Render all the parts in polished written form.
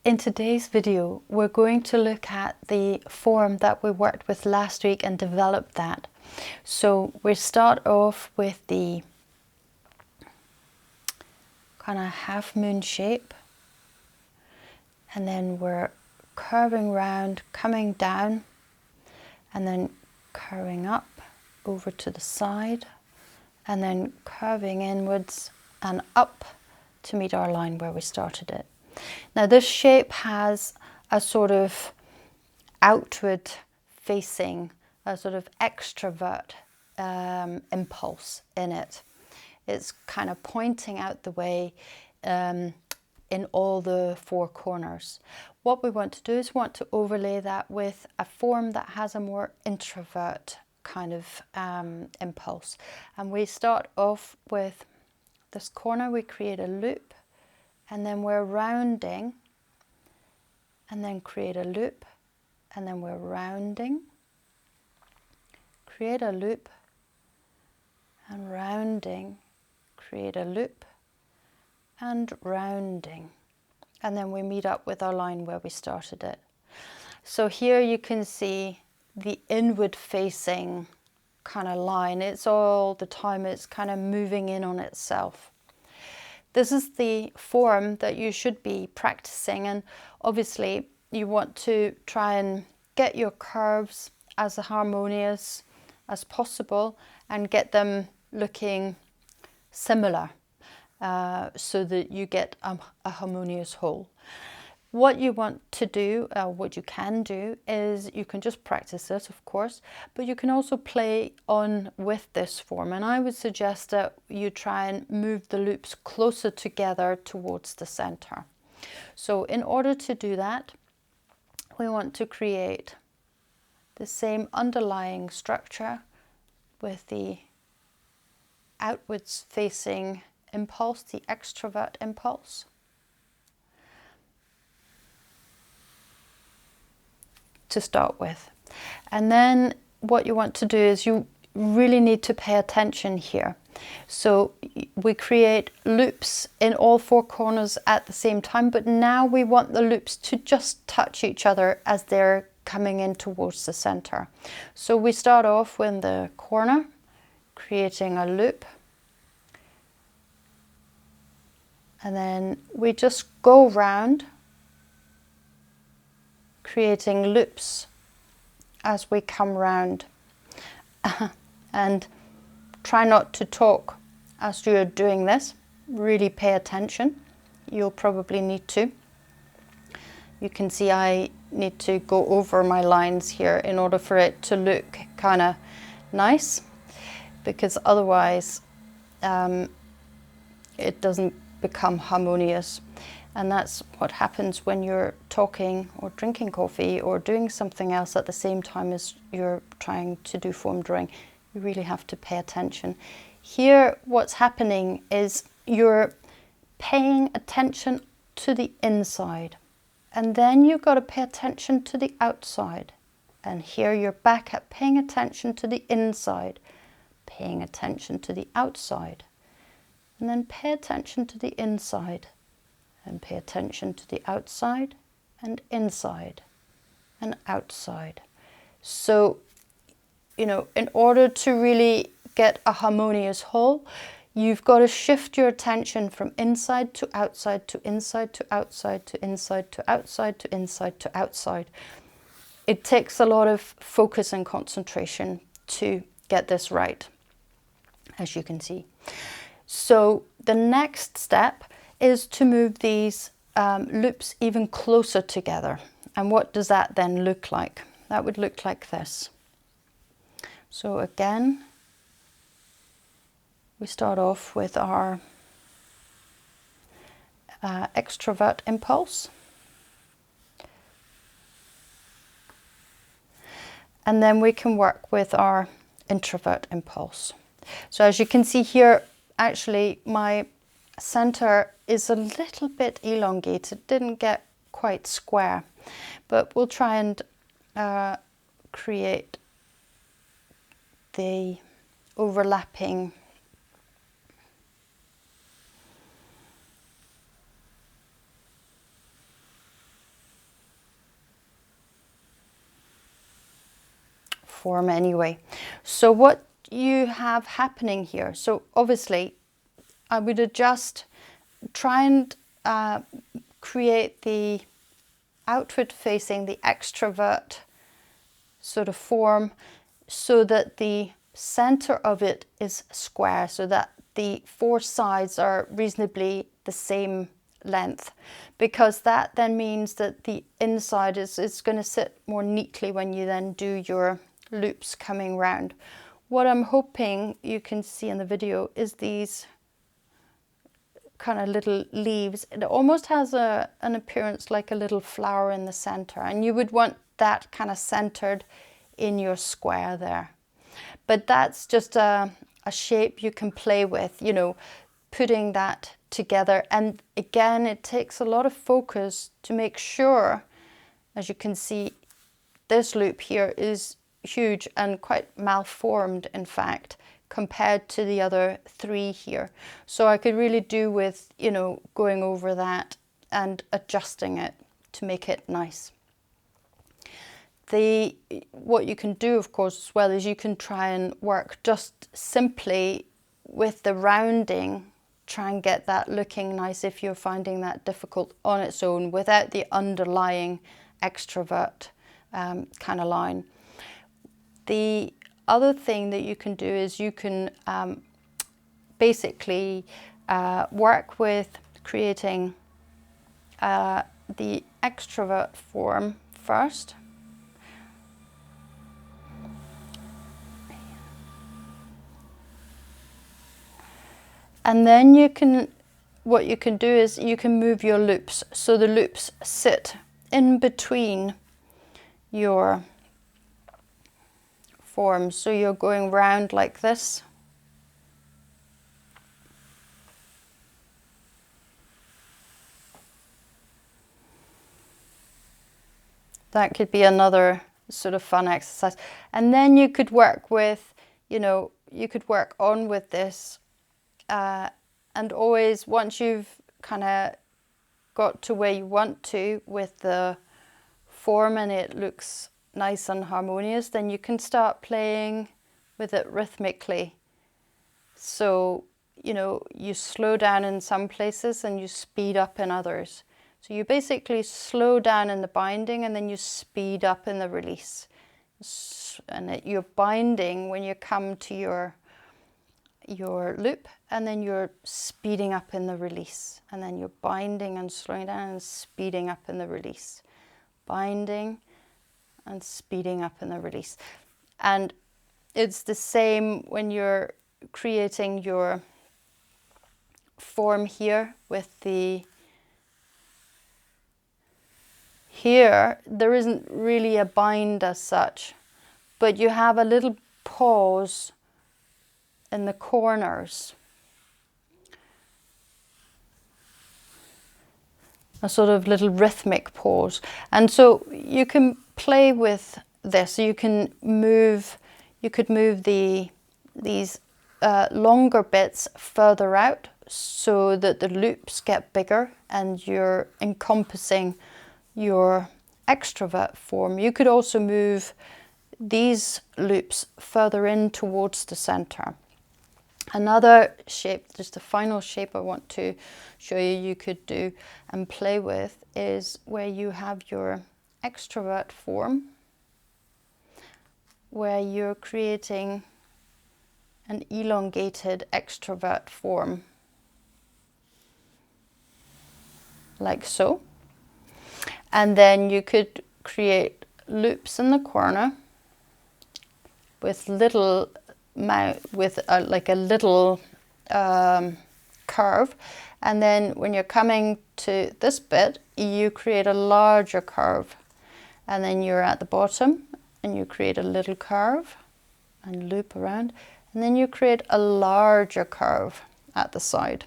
In today's video, we're going to look at the form that we worked with last week and develop that. So we start off with the kind of half moon shape, and then we're curving round, coming down, and then curving up over to the side, and then curving inwards and up to meet our line where we started it. Now this shape has a sort of outward facing, a sort of extrovert impulse in it. It's kind of pointing out the way in all the four corners. What we want to do is want to overlay that with a form that has a more introvert kind of impulse. And we start off with this corner, we create a loop, and then we're rounding, and then create a loop, and then we're rounding, create a loop, and rounding, create a loop, and rounding. And then we meet up with our line where we started it. So here you can see the inward facing kind of line. It's all the time, it's kind of moving in on itself. This is the form that you should be practicing, and obviously you want to try and get your curves as harmonious as possible and get them looking similar so that you get a harmonious whole. What you want to do, what you can do, is you can just practice it, of course, but you can also play on with this form. And I would suggest that you try and move the loops closer together towards the center. So in order to do that, we want to create the same underlying structure with the outwards facing impulse, the extrovert impulse. To start with. And then what you want to do is you really need to pay attention here. So we create loops in all four corners at the same time, but now we want the loops to just touch each other as they're coming in towards the center. So we start off with the corner, creating a loop, and then we just go round, creating loops as we come round. And try not to talk as you're doing this. Really pay attention. You'll probably need to. You can see I need to go over my lines here in order for it to look kind of nice, because otherwise it doesn't become harmonious. And that's what happens when you're talking or drinking coffee or doing something else at the same time as you're trying to do form drawing. You really have to pay attention. Here, what's happening is you're paying attention to the inside, and then you've got to pay attention to the outside. And here you're back at paying attention to the inside, paying attention to the outside, and then pay attention to the inside. And pay attention to the outside and inside and outside. So, you know, in order to really get a harmonious whole, you've got to shift your attention from inside to outside to inside to outside to inside to outside to inside to outside. It takes a lot of focus and concentration to get this right, as you can see. So the next step is to move these loops even closer together. And what does that then look like? That would look like this. So again, we start off with our extrovert impulse. And then we can work with our introvert impulse. So as you can see here, actually my center is a little bit elongated, didn't get quite square, but we'll try and create the overlapping form anyway. So what you have happening here, so obviously I would adjust, try and create the outward facing, the extrovert sort of form, so that the center of it is square, so that the four sides are reasonably the same length, because that then means that the inside is going to sit more neatly when you then do your loops coming round. What I'm hoping you can see in the video is these kind of little leaves. It almost has an appearance like a little flower in the center, and you would want that kind of centered in your square there. But that's just a shape you can play with, you know, putting that together. And again, it takes a lot of focus to make sure, as you can see, this loop here is huge and quite malformed, in fact, compared to the other three here. So I could really do with, you know, going over that and adjusting it to make it nice. What you can do, of course, as well, is you can try and work just simply with the rounding, try and get that looking nice if you're finding that difficult on its own without the underlying extrovert kind of line. The other thing that you can do is you can basically work with creating the extrovert form first. And then you can, what you can do is you can move your loops. So the loops sit in between your forms. So you're going round like this. That could be another sort of fun exercise. And then you could work with, you know, you could work on with this. And always, once you've kind of got to where you want to with the form and it looks nice and harmonious, then you can start playing with it rhythmically. So, you know, you slow down in some places and you speed up in others. So you basically slow down in the binding and then you speed up in the release. And you're binding when you come to your loop, and then you're speeding up in the release, and then you're binding and slowing down and speeding up in the release, binding and speeding up in the release. And it's the same when you're creating your form here with here there isn't really a bind as such, but you have a little pause in the corners, a sort of little rhythmic pause. And so you can play with this. You can move, you could move these longer bits further out so that the loops get bigger and you're encompassing your extrovert form. You could also move these loops further in towards the center. Another shape, just a final shape I want to show you could do and play with, is where you have your extrovert form, where you're creating an elongated extrovert form, like so. And then you could create loops in the corner with little like a little curve, and then when you're coming to this bit you create a larger curve, and then you're at the bottom and you create a little curve and loop around, and then you create a larger curve at the side.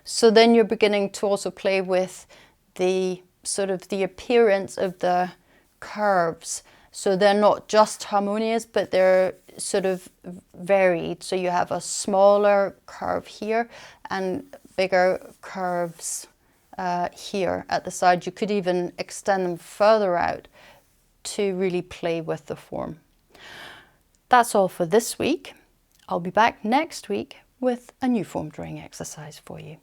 So then you're beginning to also play with the sort of the appearance of the curves. So they're not just harmonious, but they're sort of varied. So you have a smaller curve here and bigger curves here at the side. You could even extend them further out to really play with the form. that's all for this week. I'll be back next week with a new form drawing exercise for you.